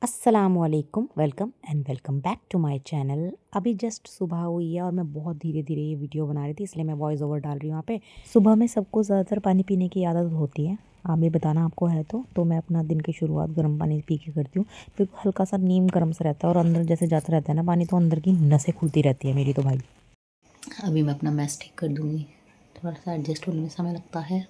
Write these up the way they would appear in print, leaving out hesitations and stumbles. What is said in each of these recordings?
अस्सलामुअलैकुम, welcome and welcome back to my channel. अभी just सुबह हुई है और मैं बहुत धीरे धीरे ये वीडियो बना रही थी, इसलिए मैं वॉइस ओवर डाल रही हूँ यहाँ पे। सुबह में सबको ज़्यादातर पानी पीने की आदत होती है, आप भी बताना आपको है तो मैं अपना दिन की शुरुआत गर्म पानी पी के करती हूँ। बिल्कुल हल्का सा नीम गर्म सा रहता है और अंदर जैसे जाता रहता है ना पानी, तो अंदर की नसें खुलती रहती है मेरी तो भाई। अभी मैं अपना मैस ठीक कर दूँगी, थोड़ा सा एडजस्ट होने में समय लगता है।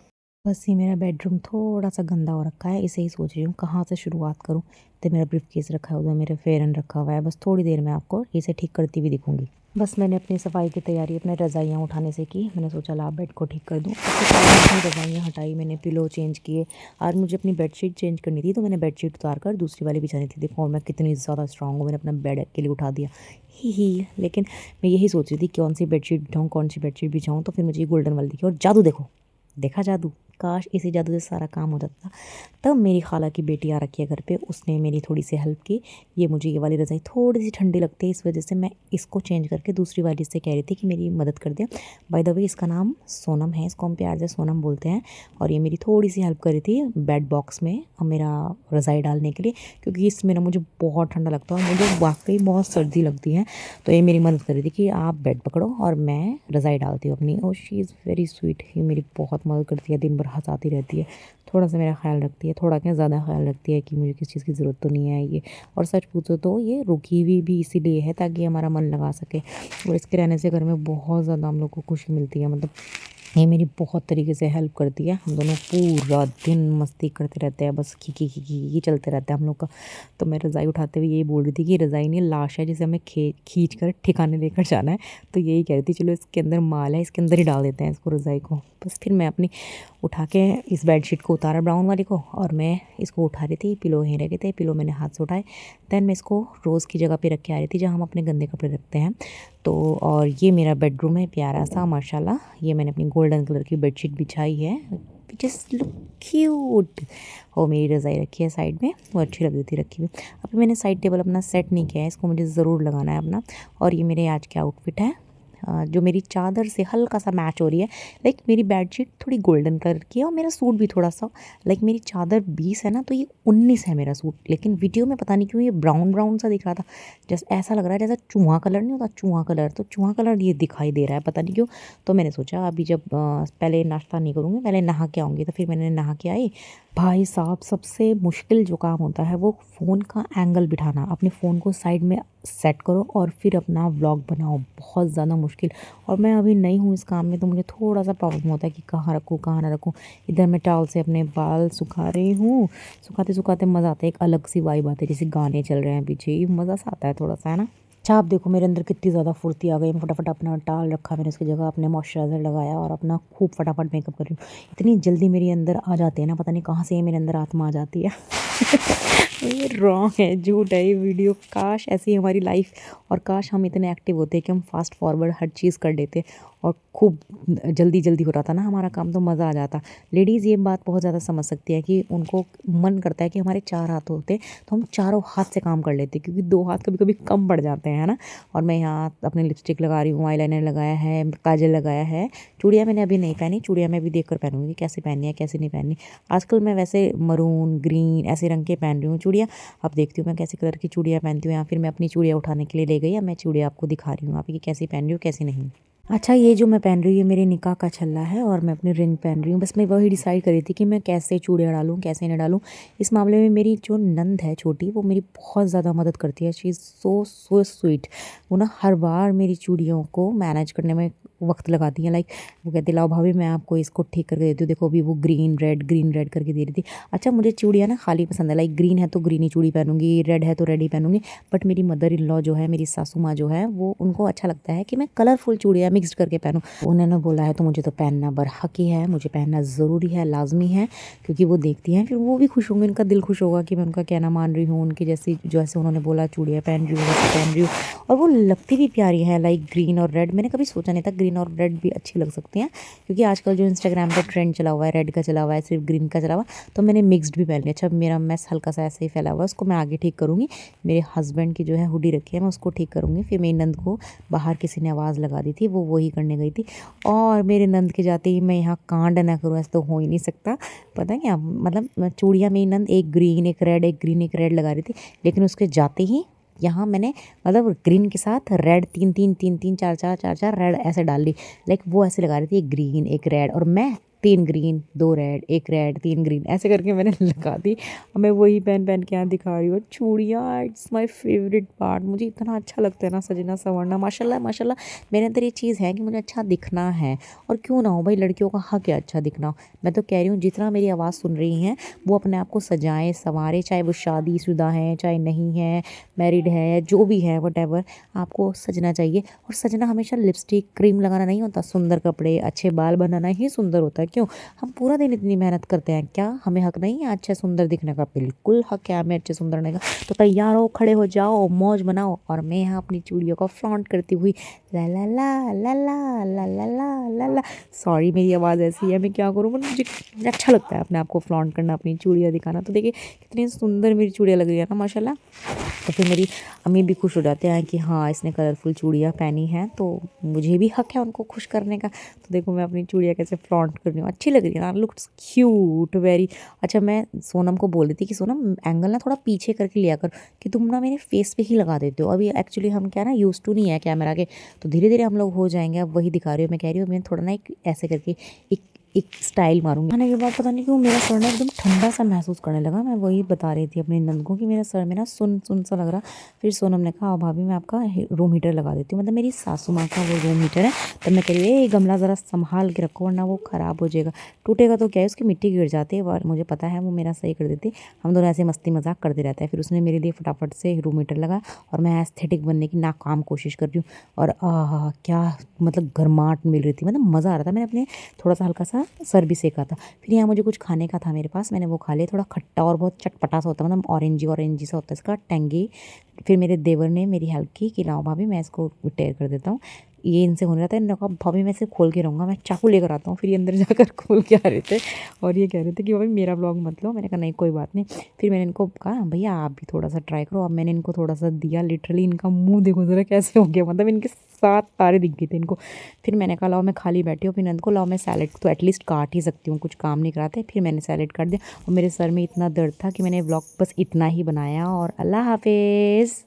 बस ये मेरा बेडरूम थोड़ा सा गंदा हो रखा है, इसे ही सोच रही हूँ कहाँ से शुरुआत करूँ। तो मेरा ब्रीफ केस रखा है, उधर मेरा फेयर एंड रखा हुआ है। बस थोड़ी देर में आपको इसे ठीक करती हुई दिखूंगी। बस मैंने अपनी सफाई की तैयारी अपने रज़ाइयाँ उठाने से की। मैंने सोचा ला बेड को ठीक कर दूँ। उसके बाद अपनी रज़ाइयाँ हटाई, मैंने पिलो चेंज किए। आज मुझे अपनी बेडशीट चेंज करनी थी, तो मैंने बेडशीट उतार कर दूसरी वाली बिछानी थी। देखो मैं कितनी ज़्यादा स्ट्रांग हूँ, मैंने अपना बेड के लिए उठा दिया। ही लेकिन मैं यही सोच रही थी कौन सी बेडशीट बिछाऊँ, कौन सी बेडशीट बिछाऊँ। तो फिर मुझे ये गोल्डन वाली दिखी और जादू देखो, देखा जादू। काश इसी जादू से सारा काम हो जाता। तब मेरी खाला की बेटी आ रखी है घर पे, उसने मेरी थोड़ी सी हेल्प की। ये मुझे ये वाली रज़ाई थोड़ी सी ठंडी लगती है, इस वजह से मैं इसको चेंज करके दूसरी वाली से कह रही थी कि मेरी मदद कर दे। बाय द वे इसका नाम सोनम है, इसको हम प्यार से सोनम बोलते हैं। और ये मेरी थोड़ी सी हेल्प कर रही थी बेड बॉक्स में मेरा रज़ाई डालने के लिए, क्योंकि इसमें ना मुझे बहुत ठंडा लगता है और मुझे वाकई बहुत सर्दी लगती है। तो ये मेरी मदद कर रही थी कि आप बेड पकड़ो और मैं रज़ाई डालती हूँ अपनी। और शी इज़ वेरी स्वीट, ये मेरी बहुत मदद करती है, दिन भर हंसाती रहती है, थोड़ा सा मेरा ख्याल रखती है, थोड़ा क्या ज़्यादा ख्याल रखती है कि मुझे किस चीज़ की ज़रूरत तो नहीं है ये। और सच पूछो तो ये रुकी हुई भी इसीलिए है ताकि हमारा मन लगा सके। और इसके रहने से घर में बहुत ज़्यादा हम लोग को खुशी मिलती है। मतलब ये मेरी बहुत तरीके से हेल्प करती है। हम दोनों पूरा दिन मस्ती करते रहते हैं, बस खी चलते रहता है हम लोग का। तो मैं रज़ाई उठाते हुए यही बोल रही थी कि रज़ाई नहीं लाश है जिसे हमें खींच कर ठिकाने लेकर जाना है। तो यही कह रही थी चलो इसके अंदर माल है, इसके अंदर ही डाल देते हैं इसको, रज़ाई को। बस फिर मैं अपनी उठा के इस बेडशीट को उतारा ब्राउन वाली को, और मैं इसको उठा रही थी। पिलो यहीं रह गए थे, पिलो मैंने हाथ से उठाए। दैन मैं इसको रोज़ की जगह पे रख के आ रही थी जहाँ हम अपने गंदे कपड़े रखते हैं। तो और ये मेरा बेडरूम है प्यारा सा माशाल्लाह। ये मैंने अपनी गोल्डन कलर की बेडशीट बिछाई है, जस्ट लुक क्यूट। और मेरी रज़ाई रखी है साइड में, वो अच्छी लग रही थी रखी हुई। अभी मैंने साइड टेबल अपना सेट नहीं किया है, इसको मुझे ज़रूर लगाना है अपना। और ये मेरे आज के आउटफिट है, जो मेरी चादर से हल्का सा मैच हो रही है। लाइक मेरी बेडशीट थोड़ी गोल्डन कलर की है और मेरा सूट भी थोड़ा सा, लाइक मेरी चादर 20 है ना, तो ये 19 है मेरा सूट। लेकिन वीडियो में पता नहीं क्यों ये ब्राउन ब्राउन सा दिख रहा था, जैसे ऐसा लग रहा है जैसा चूहा कलर नहीं होता, चूहा कलर, तो चूहा कलर ये दिखाई दे रहा है, पता नहीं क्यों। तो मैंने सोचा अभी जब पहले नाश्ता नहीं करूँगी, पहले नहा के आऊँगी। तो फिर मैंने नहा के आई। भाई साहब सबसे मुश्किल जो काम होता है वो फ़ोन का एंगल बिठाना। अपने फ़ोन को साइड में सेट करो और फिर अपना व्लॉग बनाओ, बहुत ज़्यादा मुश्किल। और मैं अभी नई हूँ इस काम में, तो मुझे थोड़ा सा प्रॉब्लम होता है कि कहाँ रखूँ कहाँ ना रखूँ। इधर मैं टॉवल से अपने बाल सुखा रही हूँ, सुखाते सुखाते मज़ा आता है, एक अलग सी वाइब आती है, जैसे गाने चल रहे हैं पीछे, ये मज़ा सा आता है थोड़ा सा, है ना। अच्छा आप देखो मेरे अंदर कितनी ज़्यादा फुर्ती आ गई। मैं फटाफट अपना टाल रखा मैंने उसकी जगह, अपने मॉइस्चराइज़र लगाया और अपना खूब फटाफट मेकअप कर रही हूँ। इतनी जल्दी मेरे अंदर आ जाते हैं ना, पता नहीं कहाँ से ये मेरे अंदर आत्मा आ जाती है। ये रॉन्ग है, झूठ है ये वीडियो। काश ऐसी हमारी लाइफ, और काश हम इतने एक्टिव होते कि हम फास्ट फॉरवर्ड हर चीज़ कर लेते और खूब जल्दी जल्दी हो रहा था ना हमारा काम, तो मज़ा आ जाता। लेडीज़ ये बात बहुत ज़्यादा समझ सकती है कि उनको मन करता है कि हमारे 4 हाथ होते तो हम चारों हाथ से काम कर लेते, क्योंकि 2 हाथ कभी कभी कम पड़ जाते हैं, है ना। और मैं यहाँ अपने लिपस्टिक लगा रही हूँ, आईलाइनर लगाया है, काजल लगाया है। चूड़ियाँ मैंने अभी नहीं पहनी, चूड़ियाँ मैं अभी देख कर पहनूँगी कैसे पहननी है कैसे नहीं पहननी। आजकल मैं वैसे मरून ग्रीन ऐसे रंग के पहन रही हूँ चूड़ियाँ। अब देखती हूँ मैं कैसी कलर की चूड़ियाँ पहनती हूँ, या फिर मैं अपनी चूड़ियाँ उठाने के लिए ले गई, या मैं चूड़ियाँ आपको दिखा रही हूँ आप कि कैसी पहन रही हूँ कैसी नहीं। अच्छा ये जो मैं पहन रही हूँ ये मेरे निकाह का छल्ला है, और मैं अपनी रिंग पहन रही हूँ। बस मैं वही डिसाइड कर रही थी कि मैं कैसे चूड़ियाँ डालूँ कैसे नहीं डालूँ। इस मामले में मेरी जो नंद है छोटी, वो मेरी बहुत ज़्यादा मदद करती है। She is so so sweet. वो ना हर बार मेरी चूड़ियों को मैनेज करने में वक्त लगाती हैं। लाइक वो कहती लाओ भाभी मैं आपको इसको ठीक करके देती हूँ, देखो अभी वो ग्रीन रेड करके दे रही थी। अच्छा मुझे चूड़ियाँ ना खाली पसंद है, लाइक ग्रीन है तो ग्रीन ही चूड़ी पहनूंगी, रेड है तो रेड ही पहनूंगी। बट मेरी मदर इन लॉ जो है, मेरी सासू माँ जो है, वो उनको अच्छा लगता है कि मैं कलरफुल चूड़ियाँ मिक्स करके पहनूँ। उन्होंने बोला है तो मुझे तो पहनना बरहक ही है, मुझे पहनना ज़रूरी है, लाजमी है। क्योंकि वो देखती हैं फिर वो भी खुश होंगे, उनका दिल खुश होगा कि मैं उनका कहना मान रही हूँ, उनकी जैसी जैसे उन्होंने बोला चूड़ियाँ पहन रही हूँ वैसे पहन रही हूँ। और वो लगती भी प्यारी है, लाइक ग्रीन और रेड। मैंने कभी सोचा नहीं था ग्रीन ग्रीन और रेड भी अच्छी लग सकती हैं, क्योंकि आजकल जो इंस्टाग्राम पे ट्रेंड चला हुआ है रेड का चला हुआ है, सिर्फ ग्रीन का चला हुआ, तो मैंने मिक्स्ड भी पहन लिया। अच्छा मेरा मैस हल्का सा ऐसे ही फैला हुआ है, उसको मैं आगे ठीक करूँगी। मेरे हस्बैंड की जो है हुडी रखी है, मैं उसको ठीक करूँगी। फिर मेरी नंद को बाहर किसी ने आवाज़ लगा दी थी, वो वही करने गई थी, और मेरे नंद के जाते ही मैं यहाँ कांड ना करूँ, ऐसा तो हो ही नहीं सकता। पता है क्या, मतलब चूड़ियाँ मेरी नंद एक ग्रीन एक रेड एक ग्रीन एक रेड लगा रही थी, लेकिन उसके जाते ही यहाँ मैंने मतलब ग्रीन के साथ रेड तीन तीन चार चार रेड ऐसे डाल ली। लाइक वो ऐसे लगा रही थी, एक ग्रीन एक रेड, और मैं 3 ग्रीन 2 रेड 1 रेड 3 ग्रीन ऐसे करके मैंने लगा दी। और मैं वही पहन पहन के यहाँ दिखा रही हूँ चूड़ियाँ। इट्स माय फेवरेट पार्ट, मुझे इतना अच्छा लगता है ना सजना संवरना। माशाल्लाह माशाल्लाह मेरे अंदर ये चीज़ है कि मुझे अच्छा दिखना है, और क्यों ना हो भाई, लड़कियों का हक है अच्छा दिखना हो। मैं तो कह रही हूँ जितना मेरी आवाज़ सुन रही हैं वो अपने आप को सजाएं संवारें, चाहे वो शादीशुदा हैं चाहे नहीं है, मैरिड है, जो भी है व्हाटएवर, आपको सजना चाहिए। और सजना हमेशा लिपस्टिक क्रीम लगाना नहीं होता, सुंदर कपड़े अच्छे बाल बनाना ही सुंदर होता है। क्यों, हम पूरा दिन इतनी मेहनत करते हैं, क्या हमें हक नहीं है अच्छे सुंदर दिखने का? बिल्कुल हक है हमें अच्छे सुंदर होने का। तो तैयार हो, खड़े हो जाओ, मौज बनाओ, और मैं यहाँ अपनी चूड़ियों को फ्लॉन्ट करती हुई ला ला ला ला ला ला ला ला ला ला। सॉरी मेरी आवाज़ ऐसी है, मैं क्या करूँ, मतलब मुझे अच्छा लगता है अपने आप को फ्लॉन्ट करना, अपनी चूड़ियाँ दिखाना। तो देखिए कितनी सुंदर मेरी चूड़ियाँ लग रही है ना माशाल्लाह। तो फिर मेरी अम्मी भी खुश हो जाते हैं कि हाँ इसने कलरफुल चूड़ियाँ पहनी हैं, तो मुझे भी हक है उनको खुश करने का। तो देखो मैं अपनी चूड़ियाँ कैसे फ्लॉन्ट कर रही हूँ, अच्छी लग रही है ना, लुक्स क्यूट वेरी। अच्छा मैं सोनम को बोल रही थी कि सोनम एंगल ना थोड़ा पीछे करके लिया कर, कि तुम ना मेरे फेस पे ही लगा देते हो। अभी एक्चुअली हम क्या ना यूज टू नहीं है कैमरा के, तो धीरे धीरे हम लोग हो जाएंगे। अब वही दिखा रही हूँ, मैं कह रही हूँ मैं थोड़ा ना एक ऐसे करके एक स्टाइल मारूंगी। खाने के बाद पता नहीं क्यों मेरा सर ना एकदम ठंडा सा महसूस करने लगा। मैं वही बता रही थी अपनी नंद को कि मेरा सर में ना सुन सुन सा लग रहा। फिर सोनम ने कहा भाभी मैं आपका रूम हीटर लगा देती हूँ, मतलब मेरी सासू माँ का वो रूम हीटर है। तब मैं कह रही हूँ ये गमला ज़रा संभाल के रखो वरना वो ख़राब हो जाएगा, टूटेगा तो क्या है, उसकी मिट्टी गिर जाती है। और मुझे पता है वो मेरा सही कर देती, हम दोनों ऐसे मस्ती मजाक करते रहते हैं। फिर उसने मेरे लिए फटाफट से रूम हीटर लगा, और मैं एस्थेटिक बनने की नाकाम कोशिश कर रही हूँ। और क्या मतलब गर्माहट मिल रही थी, मतलब मज़ा आ रहा था। मैंने अपने थोड़ा सा हल्का सा सर भी सेका था। फिर यहाँ मुझे कुछ खाने का था मेरे पास, मैंने वो खा लिया। थोड़ा खट्टा और बहुत चटपटा सा होता है, मतलब ऑरेंजी सा होता है इसका, टेंगी। फिर मेरे देवर ने मेरी हेल्प की कि लाओ भाभी मैं इसको टेयर कर देता हूँ, ये इनसे होने रहता है। इन्होंने कहा भाभी मैं इसे खोल के रहूँगा, मैं चाकू लेकर आता हूँ। फिर ये अंदर जाकर खोल के आ रहे थे, और ये कह रहे थे कि भाभी मेरा ब्लॉग मत लो। मैंने कहा नहीं कोई बात नहीं। फिर मैंने इनको कहा भैया आप भी थोड़ा सा ट्राई करो। अब मैंने इनको थोड़ा सा दिया, लिटरली इनका मुँह देखो ज़रा कैसे हो गया, मतलब इनके 7 तारे दिख गए थे इनको। फिर मैंने कहा लाओ मैं खाली बैठी हूँ, फिर नंद को लाओ मैं सैलेड तो एटलीस्ट काट ही सकती हूँ, कुछ काम नहीं कराते। फिर मैंने सैलेड काट दिया, और मेरे सर में इतना दर्द था कि मैंने व्लॉग बस इतना ही बनाया, और अल्लाह हाफिज़।